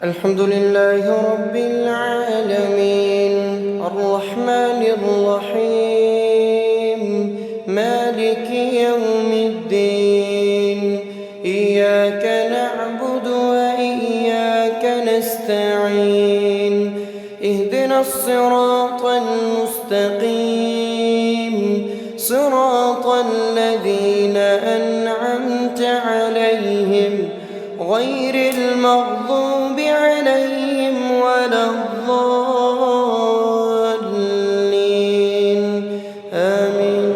الحمد لله رب العالمين الرحمن الرحيم مالك يوم الدين إياك نعبد وإياك نستعين اهدنا الصراط المستقيم صراط الذين أنعمت عليهم غير المغضوب عليهم ولا الضالين آمين.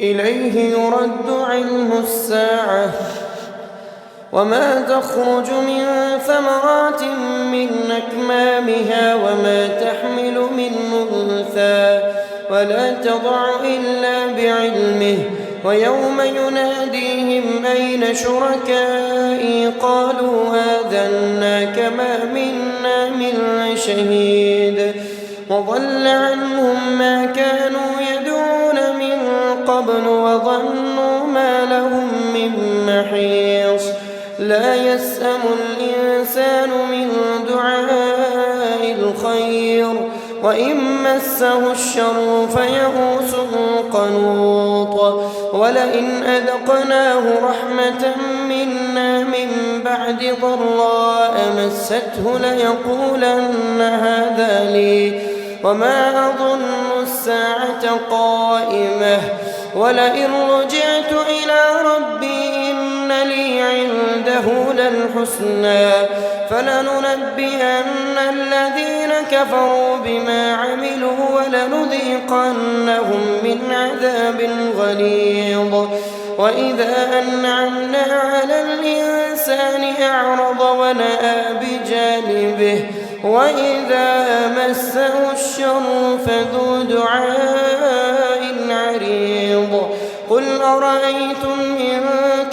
إليه يرد علم الساعة وما تخرج من ثمرات من أكمامها وما تحمل من أنثى ولا تضع إلا بعلمه ويوم يناديهم أين شركائي قالوا آذناك ما منا من شهيد وضل عنهم ما كانوا يدعون من قبل وظنوا ما لهم من محيص لا يسأم الإنسان من دعاء الخير وإن مسه الشر فيئوس قنوط ولئن أذقناه رحمة منا من بعد ضراء مسته ليقولن هذا لي وما أظن الساعة قائمة ولئن رجعت إلى ربي إن لي عنده للحسنى فلننبئن الذين كفروا بما عملوا ولنذيقنهم من عذاب غليظ وإذا أنعمنا على الإنسان أعرض ونأى بجانبه وإذا مسه الشر فذو دعاء عريض قل أرأيتم إن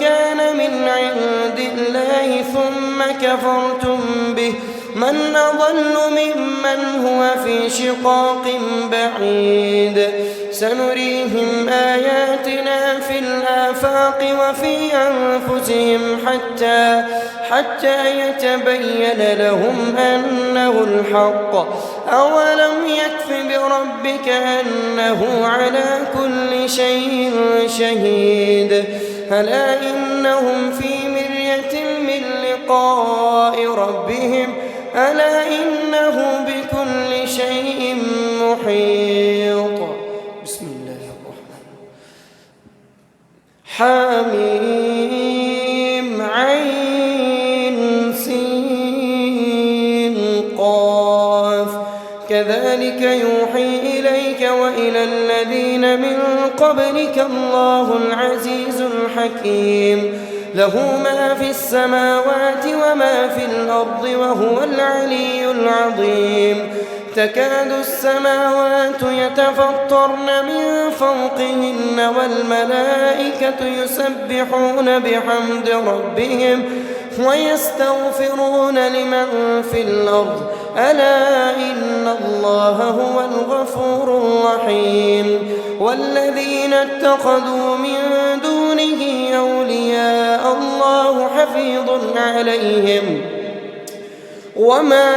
كان من عند الله ثم كفرتم به من أضل ممن هو في شقاق بعيد سنريهم آياتنا في الآفاق وفي أنفسهم حتى يتبين لهم أنه الحق أولم يكف بربك أنه على كل شيء شهيد ألا إنهم في مرية من لقاء ربهم ألا إنه بكل شيء محيط. بسم الله الرحمن حميم عين سين قاف كذلك يوحي إليك وإلى الذين من قبلك الله العزيز الحكيم له ما في السماوات وما في الأرض وهو العلي العظيم تكاد السماوات يتفطرن من فوقهن والملائكة يسبحون بحمد ربهم ويستغفرون لمن في الأرض ألا إن الله هو الغفور الرحيم والذين اتخذوا من دونه أولياء الله حفيظ عليهم وما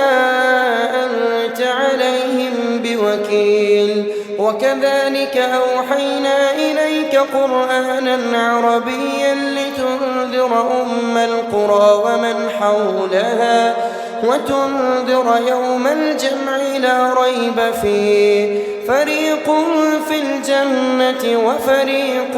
أنت عليهم بوكيل وكذلك أوحينا إليك قرآنا عربيا لتنذر أم القرى ومن حولها وتنذر يوم الجمع لا ريب فيه فريق في الجنة وفريق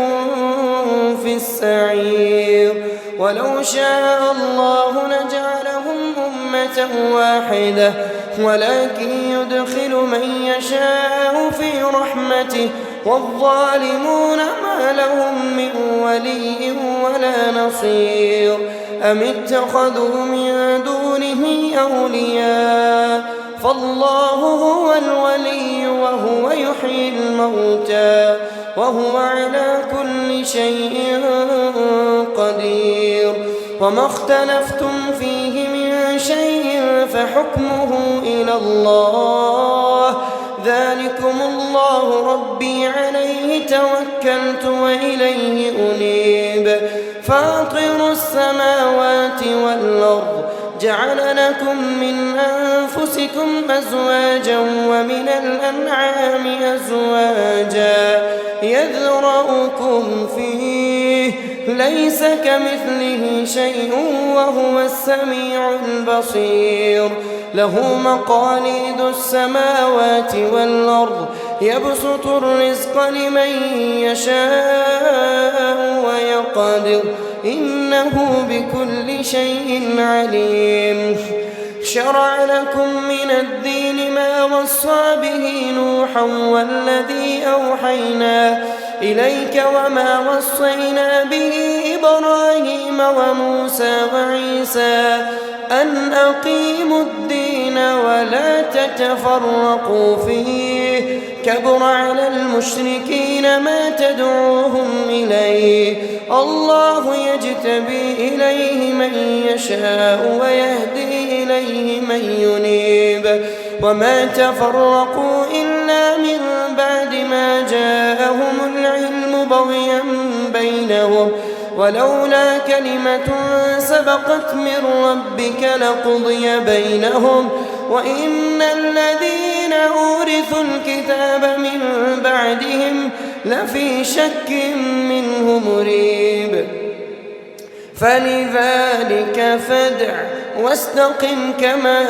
في السعير ولو شاء الله لجعلهم أمة واحدة ولكن يدخل من يشاء في رحمته والظالمون ما لهم من ولي ولا نصير أم اتخذوا من دونه أولياء فالله هو الولي وهو يحيي الموتى وهو على كل شيء قدير وما اختلفتم فيه من شيء فحكمه إلى الله ذلكم الله ربي عليه توكلت وإليه أنيب فاطر السماوات والأرض جعل لكم من أنفسكم أزواجا ومن الأنعام أزواجا يذرأكم فيه ليس كمثله شيء وهو السميع البصير له مقاليد السماوات والأرض يبسط الرزق لمن يشاء ويقدر إنه بكل شيء عليم شرع لكم من الدين ما وصى به نوحا والذي أوحينا إليك وما وصينا به إبراهيم وموسى وعيسى أن أقيموا الدين ولا تتفرقوا فيه كبر على المشركين ما تدعوهم إليه الله يجتبي إليه من يشاء ويهدي إليه من ينيب وما تفرقوا إلا من بعد ما جاءهم العلم بغيا بينهم ولولا كلمة سبقت من ربك لقضي بينهم وإن الذين أورثوا الكتاب من بعدهم لفي شك منه مريب فلذلك فادع واستقم كما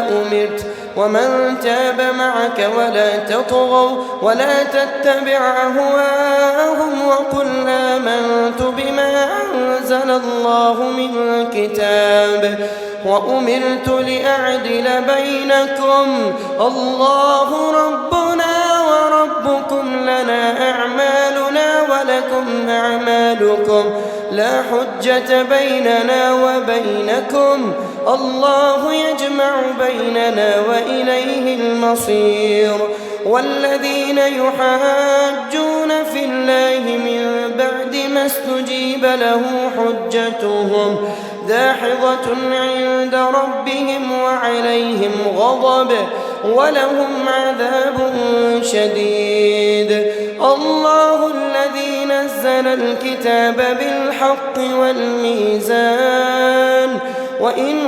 أمرت ومن تاب معك ولا تطغوا ولا تتبع أهواءهم وقل آمنت بما أنزل الله من كتاب وأمرت لأعدل بينكم الله ربنا وربكم لنا أعمالنا ولكم أعمالكم لا حجة بيننا وبينكم الله يجمع بيننا وإليه المصير والذين يحاجون في الله من بعد ما استجيب له حجتهم داحضة عند ربهم وعليهم غضب ولهم عذاب شديد الله الذي نزل الكتاب بالحق والميزان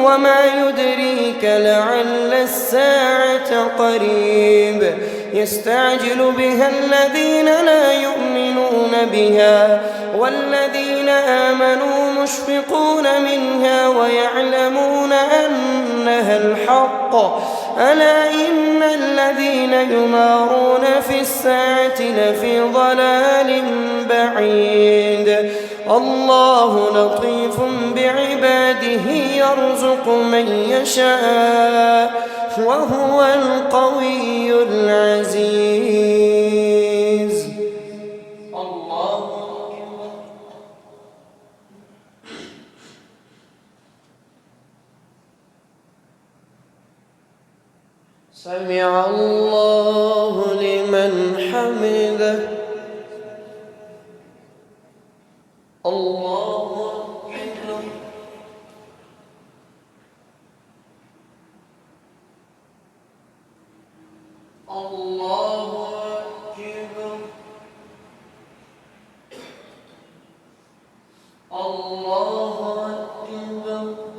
وما يدريك لعل الساعة قريب يستعجل بها الذين لا يؤمنون بها والذين آمنوا مشفقون منها ويعلمون أنها الحق ألا إن الذين يمارون في الساعة لفي ضلال بعيد الله لطيف بعباده يرزق من يشاء وهو القوي العزيز الله أكبر سمع الله لمن حمده الله أكبر الله أكبر الله أكبر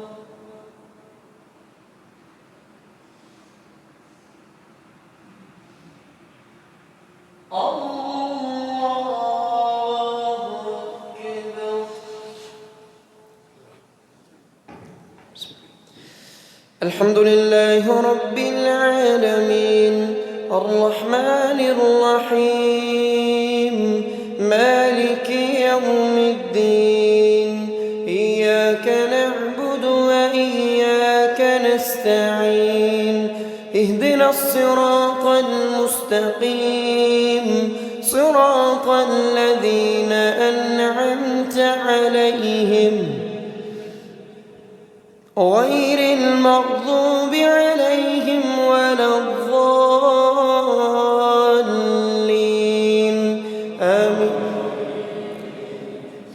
الحمد لله رب العالمين الرحمن الرحيم مالك يوم الدين إياك نعبد وإياك نستعين اهدنا الصراط المستقيم صراط الذين أنعمت عليهم غير المغضوب عليهم ولا الضالين آمين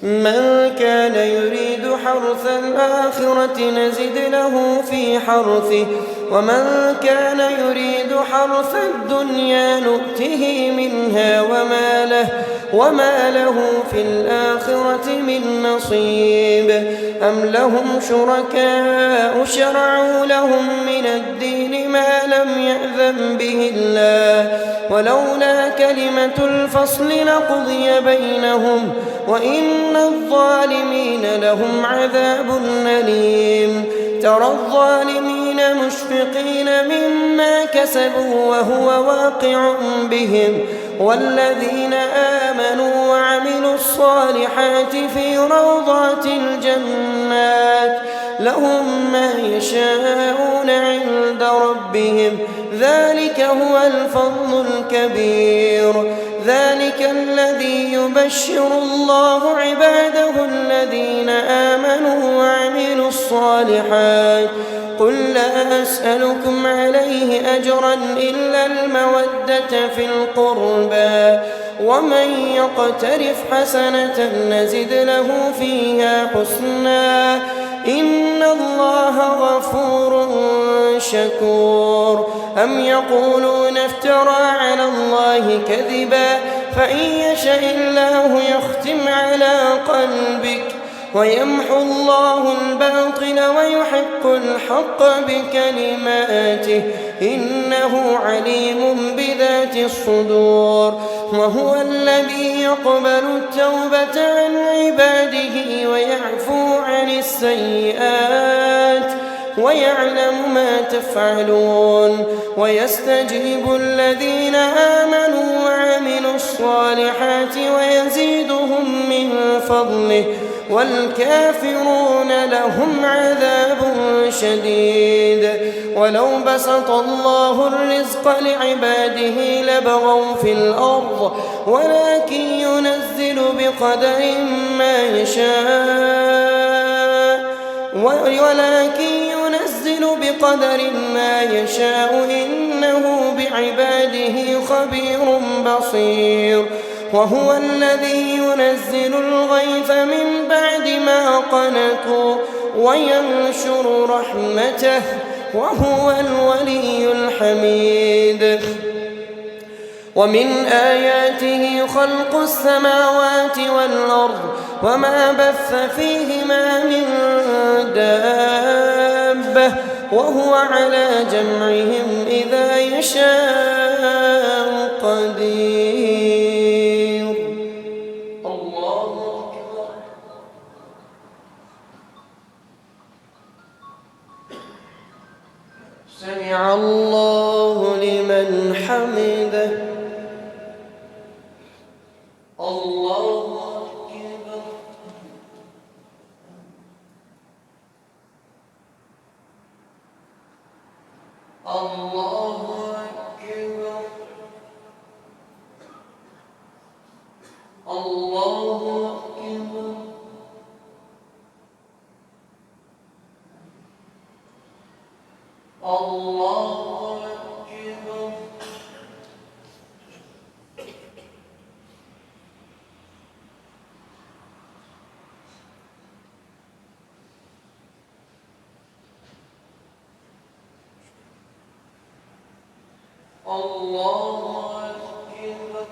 من كان يريد حرث الآخرة نزد له في حرثه ومن كان يريد حرث الدنيا نؤته منها وما له في الآخرة من نصيب أم لهم شركاء شرعوا لهم من الدين ما لم يأذن به الله ولولا كلمة الفصل لقضي بينهم وإن الظالمين لهم عذاب أليم ترى الظالمين مشفقين مما كسبوا وهو واقع بهم والذين آمنوا وعملوا الصالحات في روضات الجنات لهم ما يشاءون عند ربهم ذلك هو الفضل الكبير ذلك الذي يبشر الله عباده الذين آمنوا وعملوا الصالحات قل لا أسألكم عليه أجرا إلا المودة في القربى ومن يقترف حسنة نزد له فيها حسنا إن الله غفور شكور أم يقولون افترى على الله كذبا فإن يشاء الله يختم على قلبك ويمحو الله الباطل ويحق الحق بكلماته إنه عليم بذات الصدور وهو الذي يقبل التوبة عن عباده ويعفو عن السيئات ويعلم ما تفعلون ويستجيب الذين آمنوا وعملوا الصالحات ويزيدهم من فضله والكافرون لهم عذاب شديد ولو بسط الله الرزق لعباده لبغوا في الأرض ولكن ينزل بقدر ما يشاء إنه بعباده خبير بصير وهو الذي ينزل الغيث من بعد ما قنطوا وينشر رحمته وهو الولي الحميد ومن آياته خلق السماوات والأرض وما بث فيهما من دابة وهو على جمعهم إذا يشاء قدير الله أكبر سمع الله لمن حمده الله أكبر الله أكبر الله أكبر الله أكبر الله أكبر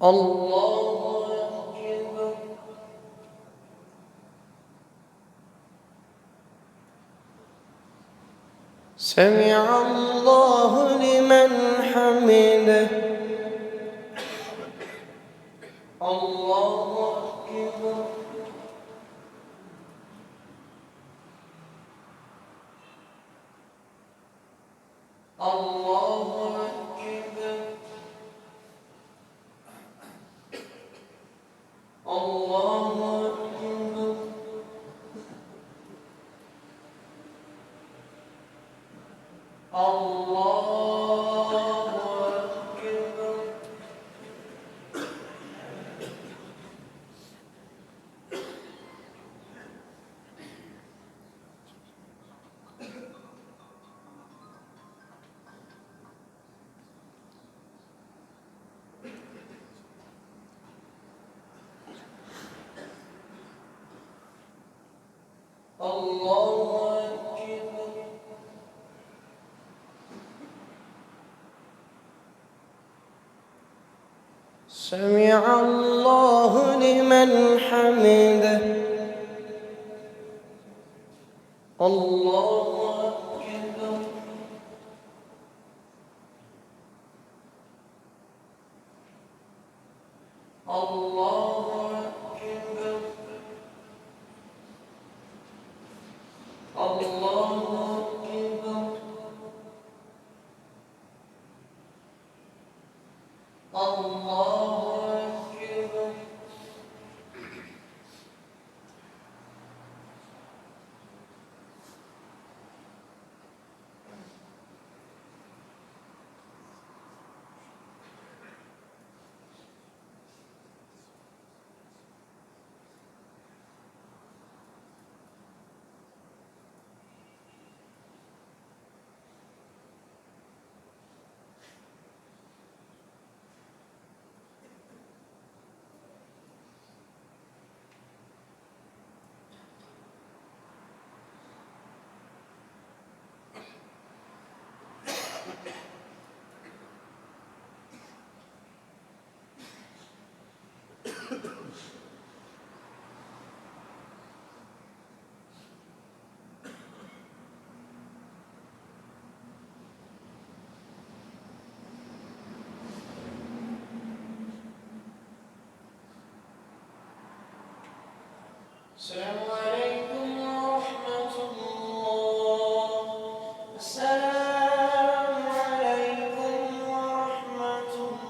الله أكبر سمع الله لمن حمده الله أكبر الله أكبر الله أكبر الله أكبر سمع الله لمن حمده. الله أكبر. الله أكبر. الله أكبر. الله أكبر. السلام عليكم ورحمة الله. السلام عليكم ورحمة الله.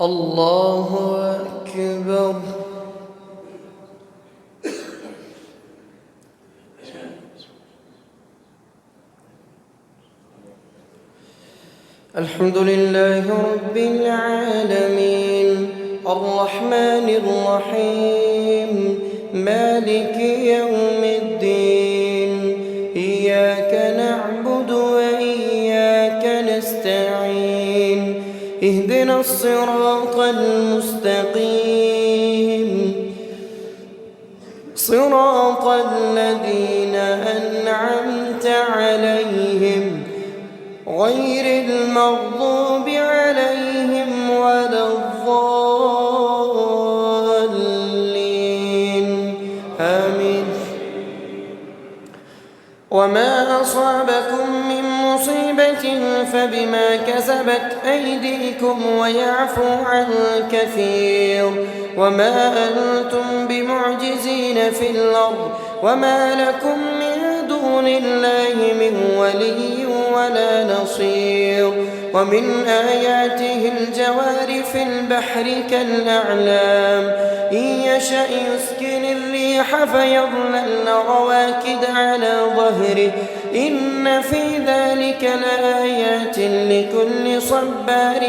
الله أكبر. الحمد لله رب العالمين الرحمن الرحيم مالك يوم الدين إياك نعبد وإياك نستعين اهدنا الصراط المستقيم صراط الذين أنعمت عليهم غير المغضوب عليهم ولا الضالين آمين. وما أصابكم من مصيبة فبما كسبت أيديكم ويعفو عن كثير وما أنتم بمعجزين في الأرض وما لكم من دون الله من ولي ولا نصير. ومن آياته الجوار في البحر كالأعلام إن يشأ يسكن الريح فيظللن رواكد على ظهره إن في ذلك لآيات لكل صبار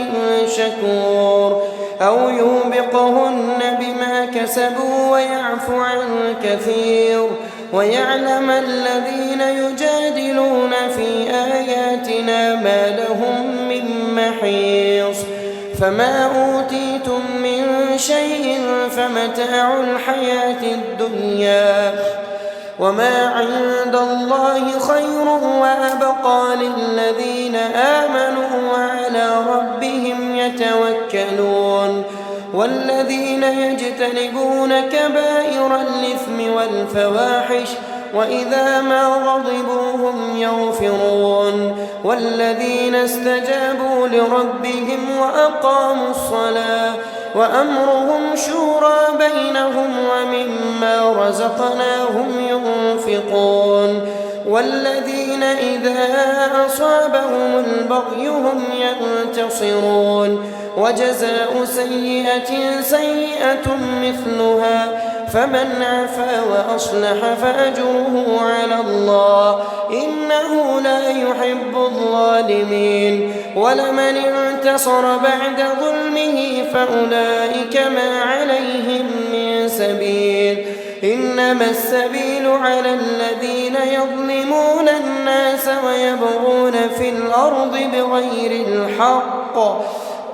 شكور. أو يوبقهن بما كسبوا ويعفو عن كثير ويعلم الذين يجادلون في آياتنا ما لهم من محيص. فما أوتيتم من شيء فمتاع الحياة الدنيا وما عند الله خير وأبقى للذين آمنوا وعلى ربهم يتوكلون. والذين يجتنبون كبائر الإثم والفواحش وإذا ما غضبوا هم يغفرون. والذين استجابوا لربهم وأقاموا الصلاة وأمرهم شورى بينهم ومما رزقناهم ينفقون. والذين إذا أصابهم البغي هم ينتصرون. وجزاء سيئة سيئة مثلها فمن عفا وأصلح فأجره على الله إنه لا يحب الظالمين. ولمن انتصر بعد ظلمه فأولئك ما عليهم من سبيل إنما السبيل على الذين يظلمون الناس ويبغون في الأرض بغير الحق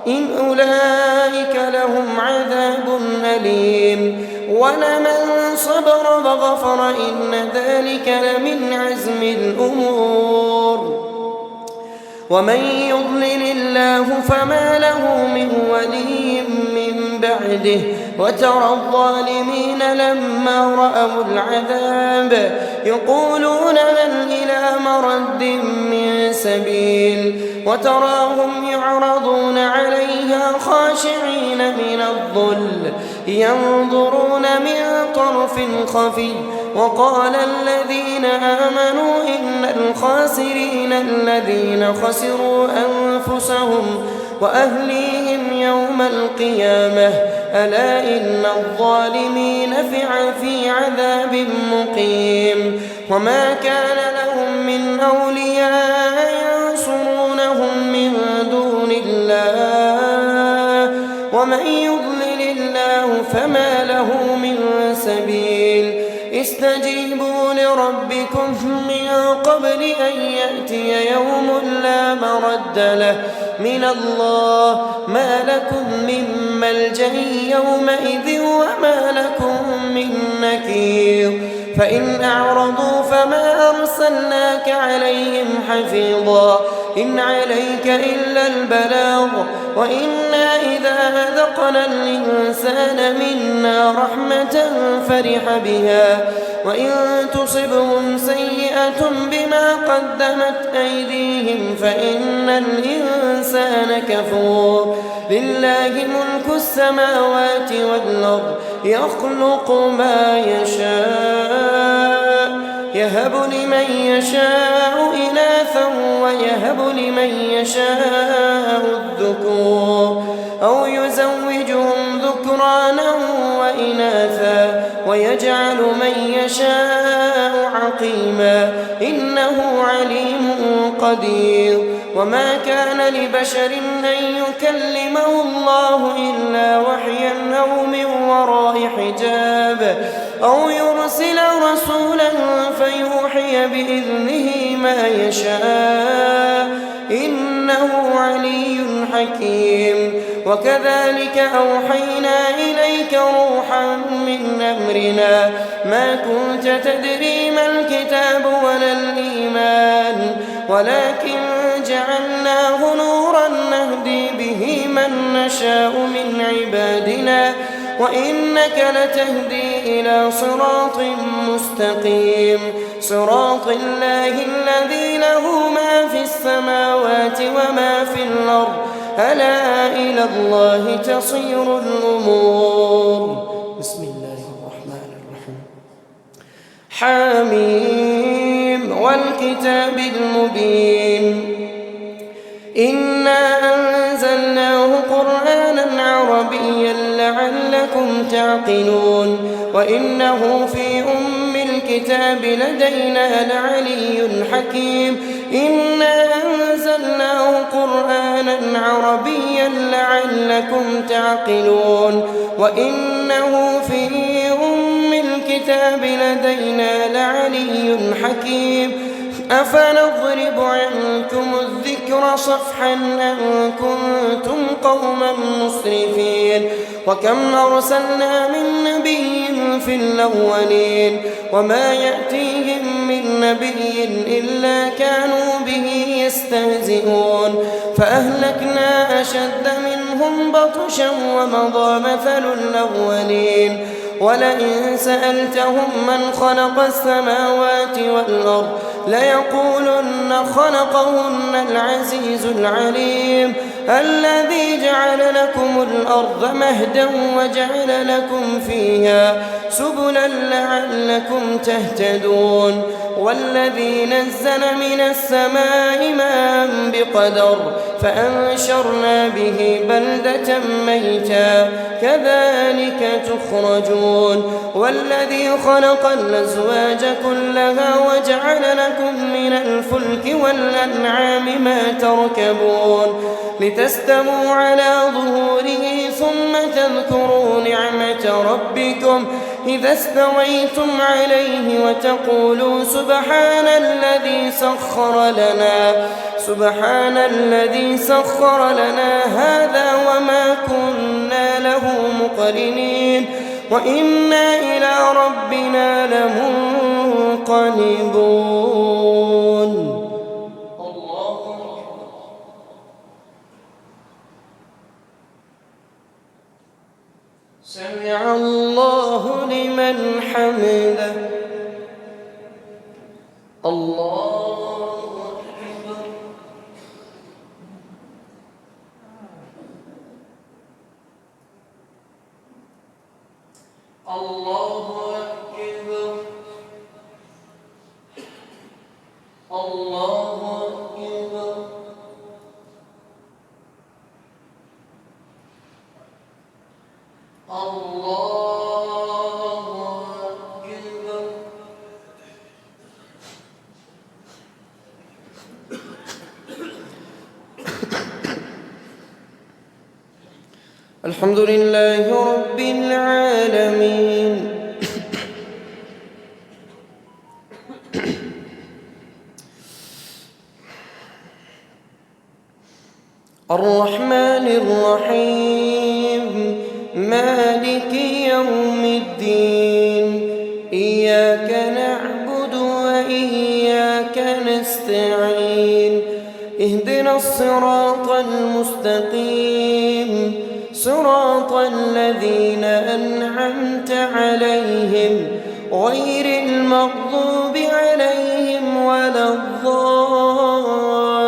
إن أولئك لهم عذاب أليم. ولمن صبر وغفر إن ذلك لمن عزم الأمور. ومن يضلل الله فما له من ولي من بعده وترى الظالمين لما رأوا العذاب يقولون هل إلى مرد من سبيل وتراهم يعرضون عليها خاشعين من الظل ينظرون من طرف خفي. وقال الذين آمنوا إن الخاسرين الذين خسروا أنفسهم وأهليهم يوم القيامة ألا إن الظالمين في عذاب مقيم. وما كان لهم من أولياء ينصرونهم من دون الله ومن يضلل الله فما له من سبيل. استجيبوا لربكم من قبل أن يأتي يوم لا مرد له من الله ما لكم من ملجأ يومئذ وما لكم من نكير. فإن أعرضوا فما أرسلناك عليهم حفيظا إن عليك إلا البلاغ وإنا إذا أذقنا الإنسان منا رحمة فرح بها وإن تصبهم سيئة بما قدمت أيديهم فإن الإنسان كفور. لله ملك السماوات والأرض يخلق ما يشاء يهب لمن يشاء إناثا ويهب لمن يشاء الذكور أو يزوجهم ويجعل من يشاء عقيما إنه عليم قدير وما كان لبشر أن يكلمه الله إلا وحيا أو من وراء حجاب أو يرسل رسولا فيوحي بإذنه ما يشاء إنه علي حكيم وكذلك أوحينا إليك روحا من أمرنا ما كنت تدري ما الكتاب ولا الإيمان ولكن جعلناه نورا نهدي به من نشاء من عبادنا وإنك لتهدي إلى صراط مستقيم صراط الله الذي له ما في السماوات وما في الأرض ألا إلى الله تصير الأمور. بسم الله الرحمن الرحيم. حميم والكتاب المبين إنا أنزلناه قرآنا عربيا لعلكم تعقلون وإنه في أم الكتاب لدينا لعلي حكيم إنا أنزلناه قرآنا عربيا لعلكم تعقلون وإنه في أم الكتاب لدينا لعلي حكيم أفنضرب عنكم الذكر صفحا أن كنتم قوما مسرفين وكم أرسلنا من نبي في الأولين وما يأتيهم من نبي إلا كانوا به يستهزئون فأهلكنا أشد منهم بطشا ومضى مثل الأولين ولئن سألتهم من خلق السماوات والأرض ليقولن خلقهن العزيز العليم الذي جعل لكم الأرض مهدا وجعل لكم فيها سبلا لعلكم تهتدون والذي نزل من السماء ماء بقدر فأنشرنا به بلدة ميتا كذلك تخرجون والذي خلق الأزواج كلها وجعل لكم من الفلك والأنعام ما تركبون لتستووا على ظهوره ثم تذكروا نعمة ربكم إذا استويتم عليه وتقولوا سبحان الذي سخر لنا هذا وما كنا له مقرنين وإنا إلى ربنا لمنقلبون. سمع الله لمن حمده. الله أكبر. الله أكبر. الله أكبر. الله أكبر. الحمد لله رب العالمين الرحمن الرحيم مالك يوم الدين إياك نعبد وإياك نستعين اهدنا الصراط المستقيم صراط الذين أنعمت عليهم غير المغضوب عليهم ولا الضالين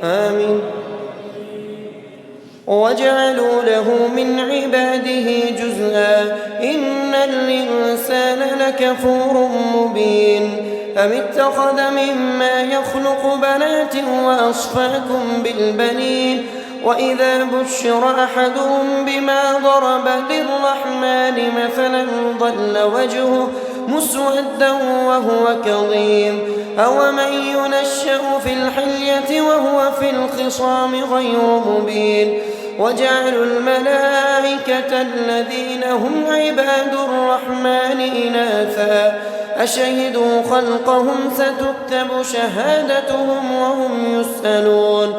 آمين. وجعلوا له من عباده جزءا إن الإنسان لكفور مبين أم اتخذ مما يخلق بنات وأصفاكم بالبنين وإذا بشر أحدهم بما ضرب للرحمن مثلا ظل وجهه مسودا وهو كظيم أومن ينشأ في الحلية وهو في الخصام غير مبين وجعلوا الملائكة الذين هم عباد الرحمن إناثا أشهدوا خلقهم ستكتب شهادتهم وهم يسألون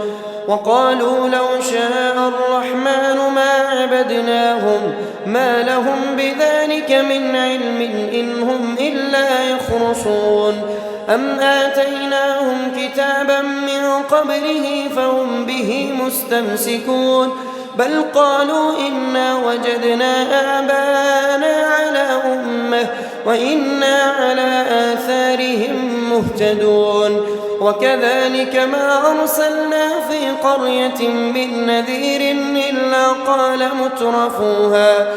وقالوا لو شاء الرحمن ما عبدناهم ما لهم بذلك من علم إن هم إلا يخرصون أم آتيناهم كتابا من قبله فهم به مستمسكون بل قالوا إنا وجدنا آباءنا على أمة وإنا على آثارهم مهتدون وكذلك ما أرسلنا في قرية من نذير إلا قال مترفوها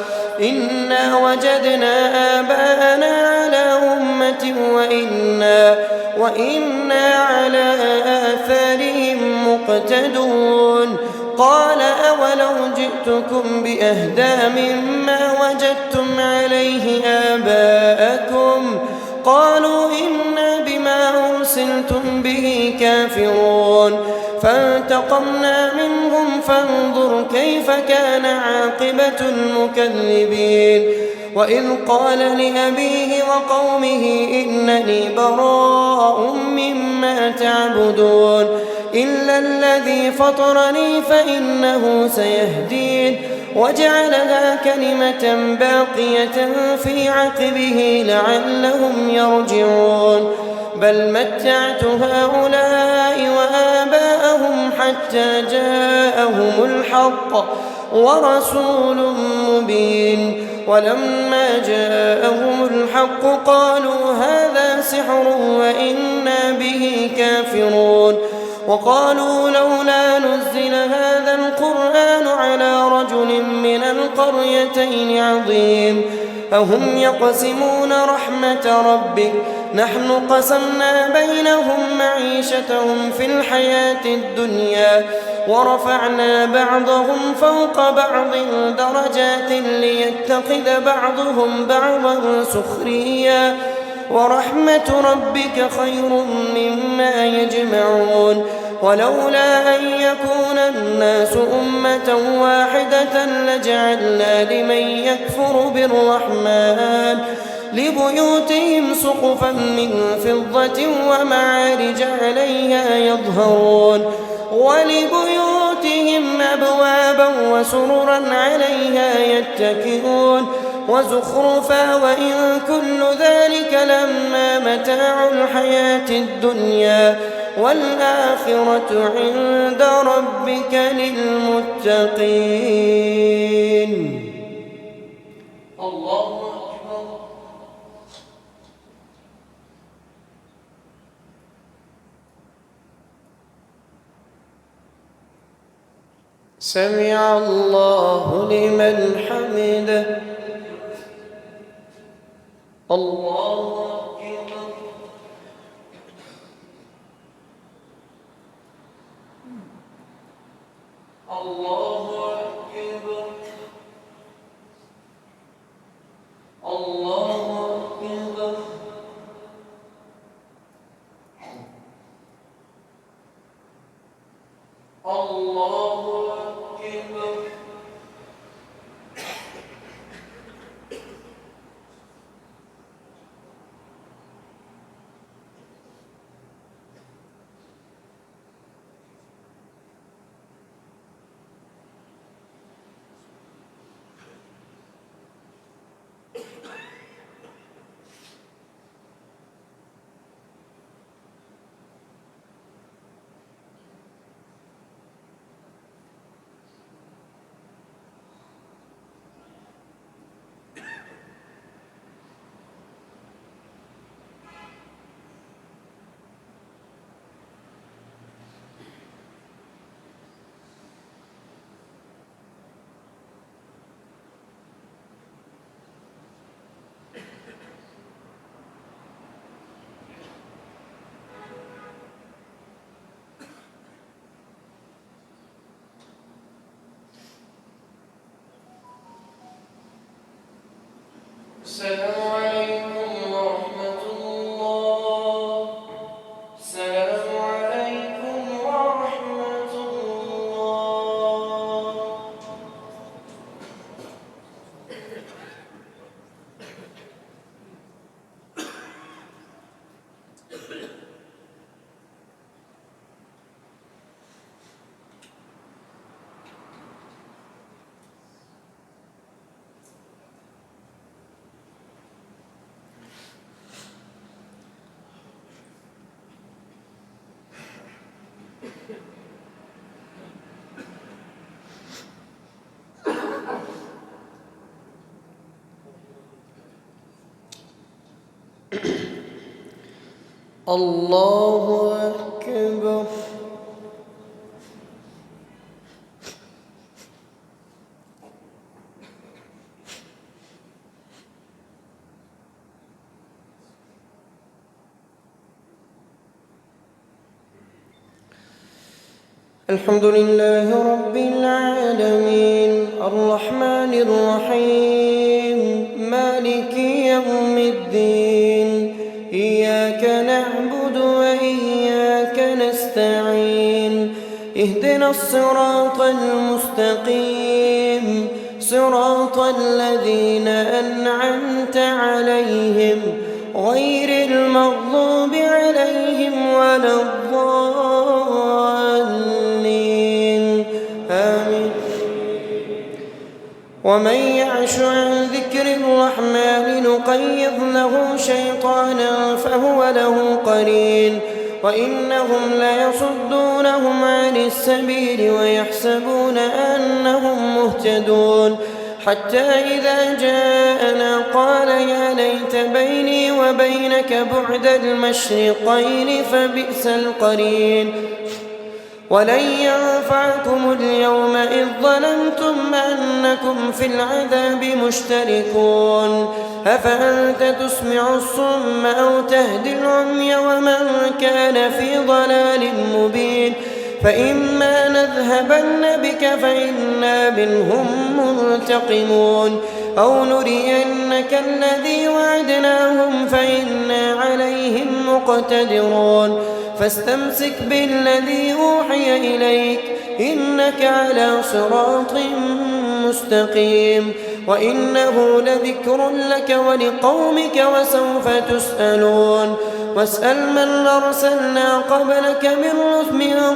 إنا وجدنا آباءنا على أمة وإنا على آثارهم مقتدون قال أولو جئتكم بأهدى مما وجدتم عليه آباءكم قالوا إنا بما أرسلتم به كافرون فانتقمنا منهم فانظر كيف كان عاقبة المكذبين وإذ قال لأبيه وقومه إنني براء مما تعبدون إلا الذي فطرني فإنه سيهدين وجعلها كلمة باقية في عقبه لعلهم يرجعون بل متعت هؤلاء وآباءهم حتى جاءهم الحق ورسول مبين ولما جاءهم الحق قالوا هذا سحر وإنا به كافرون وقالوا لولا نزل هذا القرآن على رجل من القريتين عظيم أهم يقسمون رحمة ربك نحن قسمنا بينهم معيشتهم في الحياة الدنيا ورفعنا بعضهم فوق بعض درجات ليتخذ بعضهم بعضا سخريا ورحمة ربك خير مما يجمعون ولولا أن يكون الناس أمة واحدة لجعلنا لمن يكفر بالرحمن لبيوتهم سقفا من فضة ومعارج عليها يظهرون ولبيوتهم أبوابا وسررا عليها يتكئون وزخرفا وإن كل ذلك لما متاع الحياة الدنيا والآخرة عند ربك للمتقين. الله أكبر. سمع الله لمن حمده. الله أكبر. الله أكبر. الله أكبر. الله أكبر. السلام عليكم ورحمة الله. السلام عليكم ورحمة الله. الله أكبر. الحمد لله رب العالمين الرحمن الرحيم مالك يوم الدين إياك نعبد وإياك نستعين اهدنا الصراط المستقيم صراط الذين أنعمت عليهم غير المغضوب عليهم ولا الضالين آمين. ومن يعش عن ذكر الرحمن نقيض له شيطانا فهو له قرين وإنهم ليصدونهم عن السبيل ويحسبون أنهم مهتدون حتى إذا جاءنا قال يا ليت بيني وبينك بعد المشرقين فبئس القرين. ولن ينفعكم اليوم إذ ظلمتم أنكم في العذاب مشتركون أفأنت تسمع الصم أو تهدي العمي ومن كان في ضلال مبين فإما نذهبن بك فإنا منهم منتقمون أو نرينك الذي وعدناهم فإنا عليهم مقتدرون فاستمسك بالذي أوحي إليك إنك على صراط مستقيم وإنه لذكر لك ولقومك وسوف تسألون. واسأل من أرسلنا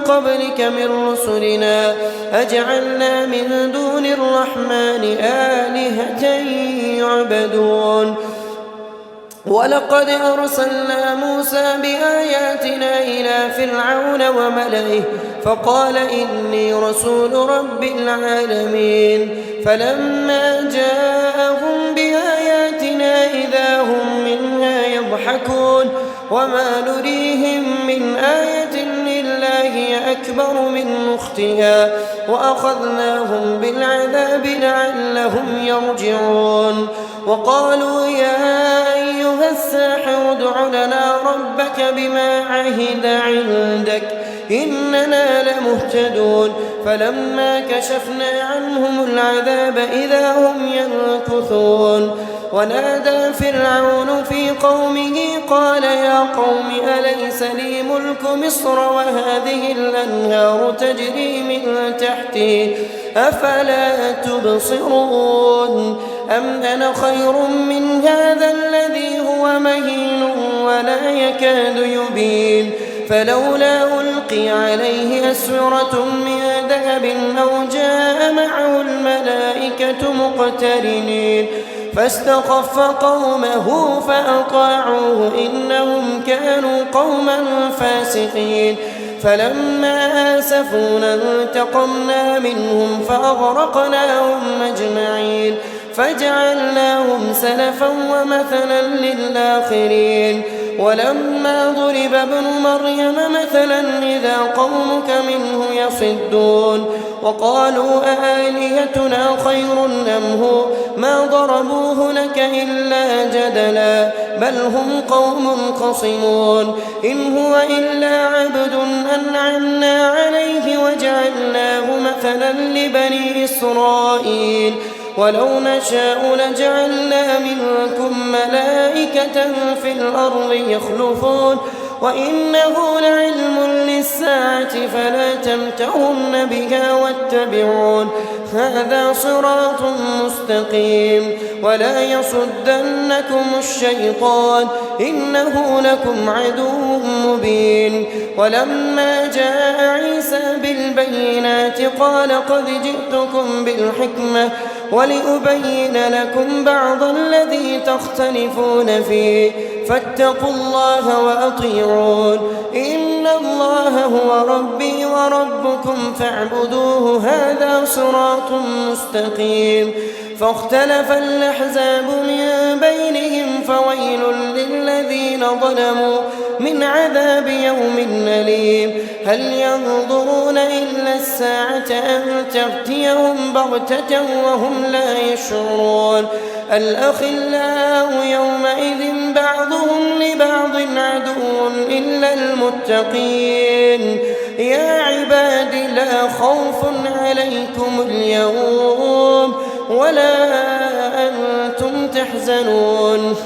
قبلك من رسلنا أجعلنا من دون الرحمن آلهة يعبدون. ولقد أرسلنا موسى بآياتنا إلى فرعون وملئه فقال إني رسول رب العالمين فلما جاءهم بآياتنا إذا هم منها يضحكون وما نريهم من آية إلا هي أكبر من أختها وأخذناهم بالعذاب لعلهم يرجعون. وقالوا يا أيها الساحر ادع لنا ربك بما عهد عندك إننا لمهتدون فلما كشفنا عنهم العذاب إذا هم ينكثون. ونادى فرعون في قومه قال يا قوم أليس لي ملك مصر وهذه الأنهار تجري من تحتي أفلا تبصرون أم أنا خير من هذا الذي هو مهين ولا يكاد يبين فلولا ألقي عليه أسورة من ذهب أو جاء معه الملائكة مقترنين فاستخف قومه فأطاعوه إنهم كانوا قوما فاسقين. فلما آسفونا انتقمنا منهم فأغرقناهم أجمعين فجعلناهم سلفا ومثلا للآخرين. ولما ضرب ابن مريم مثلا إذا قومك منه يصدون وقالوا أآلهتنا خير أم هو ما ضربوه لك إلا جدلا بل هم قوم خصمون إن هو إلا عبد أنعمنا عليه وجعلناه مثلا لبني إسرائيل ولو نشاء لجعلنا منكم ملائكة في الأرض يخلفون وإنه لعلم للساعة فلا تمترن بها واتبعون هذا صراط مستقيم ولا يصدنكم الشيطان إنه لكم عدو مبين ولما جاء عيسى بالبينات قال قد جئتكم بالحكمة ولأبين لكم بعض الذي تختلفون فيه فاتقوا الله وأطيعون إن الله هو ربي وربكم فاعبدوه هذا صراط مستقيم فاختلف الأحزاب من بينهم فويل للذين ظلموا من عذاب يوم أليم هل ينظرون إلا الساعة أن تأتيهم بغتة وهم لا يشعرون الأخلاء يومئذ بعضهم لبعض عدو إلا المتقين يا عباد لا خوف عليكم اليوم ولا أنتم تحزنون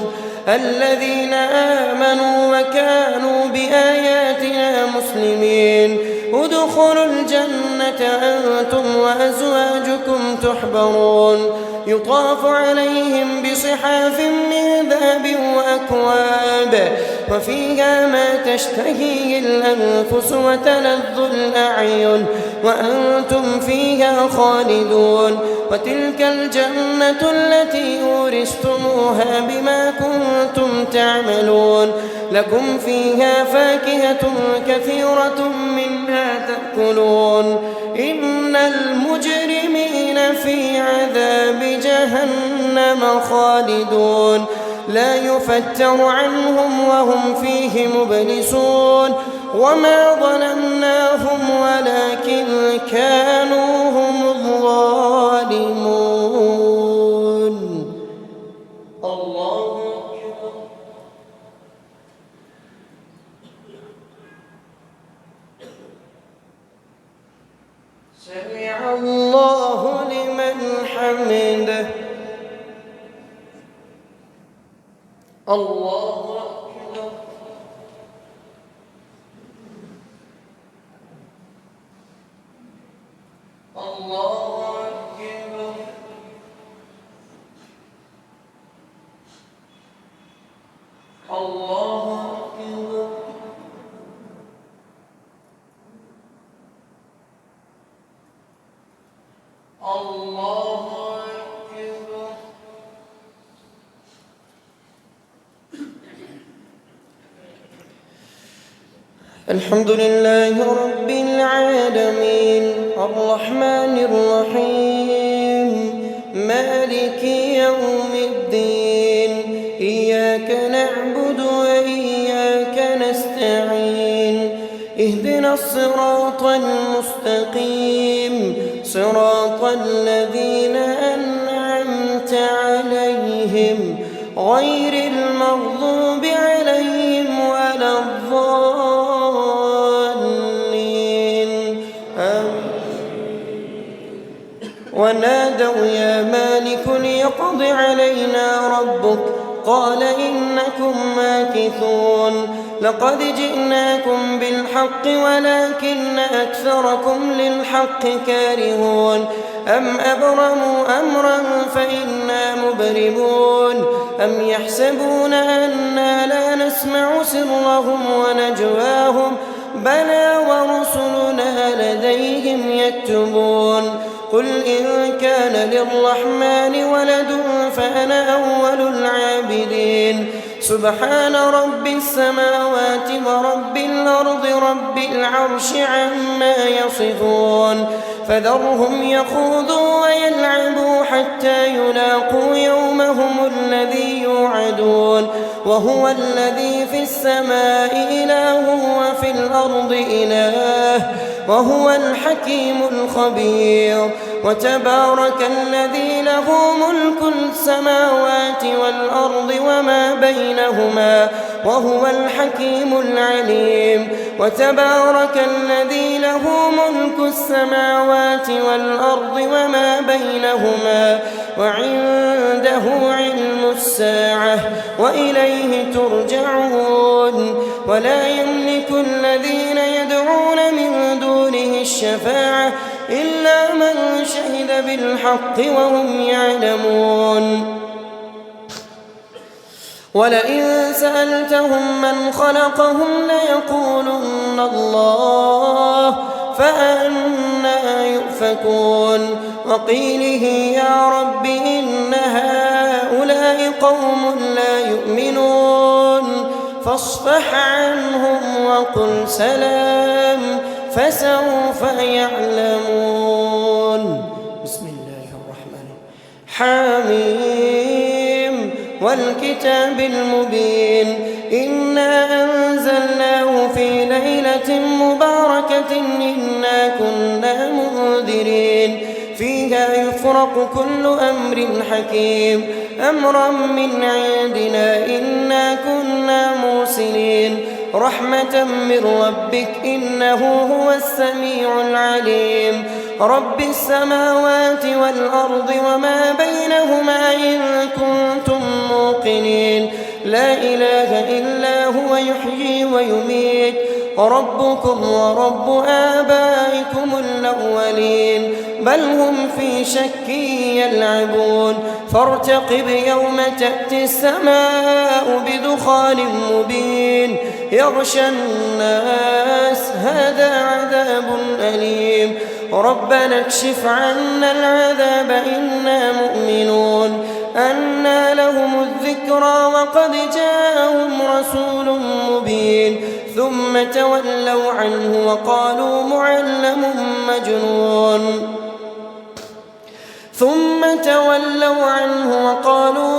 الذين آمنوا وكانوا بآياتنا مسلمين ادخلوا الجنة أنتم وأزواجكم تحبرون يطاف عليهم بصحاف من ذهب وأكواب وفيها ما تشتهي الأنفس وتلذ الأعين وأنتم فيها خالدون وتلك الجنة التي أورثتموها بما كنتم تعملون لكم فيها فاكهة كثيرة منها تأكلون إن المجرمين في عذاب جهنم خالدون لا يفتر عنهم وهم فيه مبلسون وما ظلمناهم ولكن كانوا هم الظالمون الله أكبر سمع الله لمن حمده الله أكبر الله أكبر الله أكبر الله أكبر الحمد لله رب العالمين الرحمن الرحيم مالك يوم الدين إياك نعبد وإياك نستعين اهدنا الصراط المستقيم صراط الذين أنعمت عليهم غير المغضوب عليهم ولا الضالين ونادوا يا مالك ليقض علينا ربك قال إنكم ماكثون لقد جئناكم بالحق ولكن أكثركم للحق كارهون أم أبرموا أمرا فإنا مبرمون أم يحسبون أنا لا نسمع سرهم ونجواهم بلى ورسلنا لديهم يكتبون قل إن كان للرحمن ولد فأنا أول العابدين سبحان رب السماوات ورب الأرض رب العرش عما يصفون فذرهم يخوضوا ويلعبوا حتى يلاقوا يومهم الذي يوعدون وهو الذي في السماء إله وفي الأرض إله وهو الحكيم الخبير وتبارك الذي له ملك السماوات والأرض وما بينهما وهو الحكيم العليم. وتبارك الذي له ملك السماوات والأرض وما بينهما وعنده علم الساعة وإليه ترجعون. ولا يملك الذين يدعون من دونه الشفاعة إلا من شهد بالحق وهم يعلمون. ولئن سألتهم من خلقهم ليقولن الله فأنى يؤفكون. وقيله يا رب إن هؤلاء قوم لا يؤمنون فاصفح عنهم وقل سلام فسوف يعلمون. بسم الله الرحمن حميم والكتاب المبين إنا أنزلناه في ليلة مباركة إنا كنا منذرين فيها يفرق كل أمر حكيم أمرا من عندنا إنا كنا مرسلين رحمة من ربك إنه هو السميع العليم. رب السماوات والأرض وما بينهما إن كنتم موقنين لا إله إلا هو يحيي ويميت ربكم ورب آبائكم الأولين بل هم في شك يلعبون. فارتقب يوم تأتي السماء بدخان مبين يغشى الناس هذا عذاب أليم. ربنا اكشف عنا العذاب إنا مؤمنون. أنى لهم الذكرى وقد جاءهم رسول مبين ثم تولوا عنه وقالوا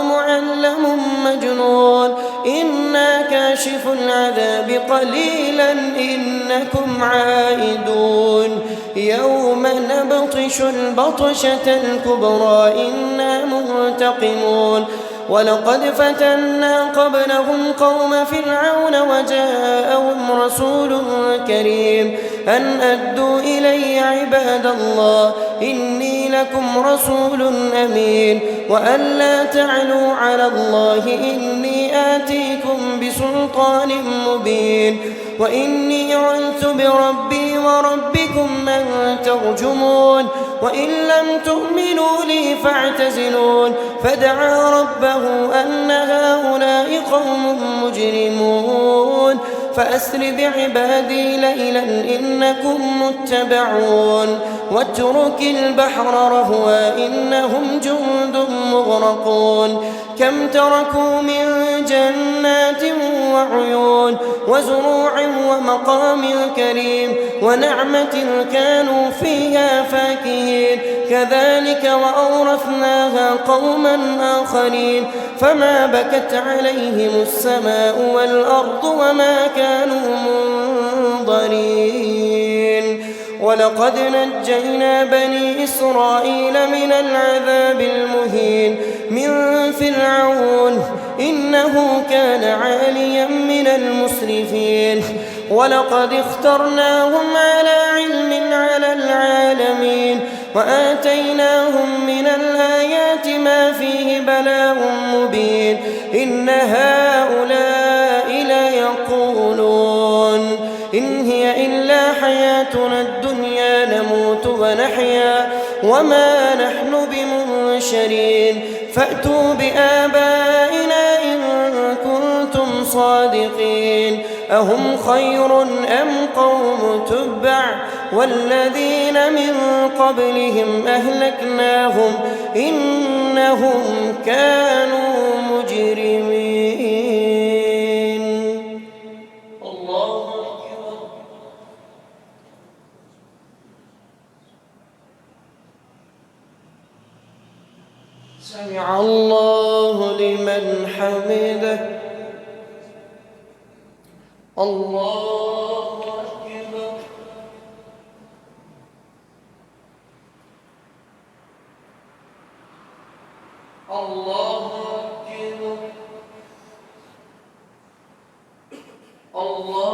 معلم مجنون إنا كاشف العذاب قليلا إنكم عائدون. يوم نبطش البطشة الكبرى إنا منتقمون. ولقد فتنا قبلهم قوم فرعون وجاءهم رسول كريم أن أدوا إلي عباد الله إني لكم رسول أمين وأن لا تعلوا على الله إني آتيكم بسلطان مبين. وإني عذت بربي وربكم أن ترجمون وإن لم تؤمنوا لي فاعتزلون. فدعا ربه أن هؤلاء قوم مجرمون فأسر بعبادي ليلا إنكم متبعون. واترك البحر رهوا إنهم جند مغرقون. كم تركوا من جنات وعيون وزروع ومقام كريم ونعمة كانوا فيها فاكهين كذلك وأورثناها قوما آخرين فما بكت عليهم السماء والأرض وما كانوا منظرين. ولقد نجينا بني إسرائيل من العذاب المهين من فرعون إنه كان عاليا من المسرفين. ولقد اخترناهم على علم على العالمين وآتيناهم من الآيات ما فيه بلاء مبين. إن هؤلاء ليقولون إن هي إلا حياتنا الدنيا نموت ونحيا وما نحن بمنشرين. فأتوا بآبائنا إن كنتم صادقين. أهم خير أم قوم تبع والذين من قبلهم أهلكناهم إنهم كانوا مجرمين. الله أكبر. سمع الله لمن حمده. الله أكبر. الله أكبر. الله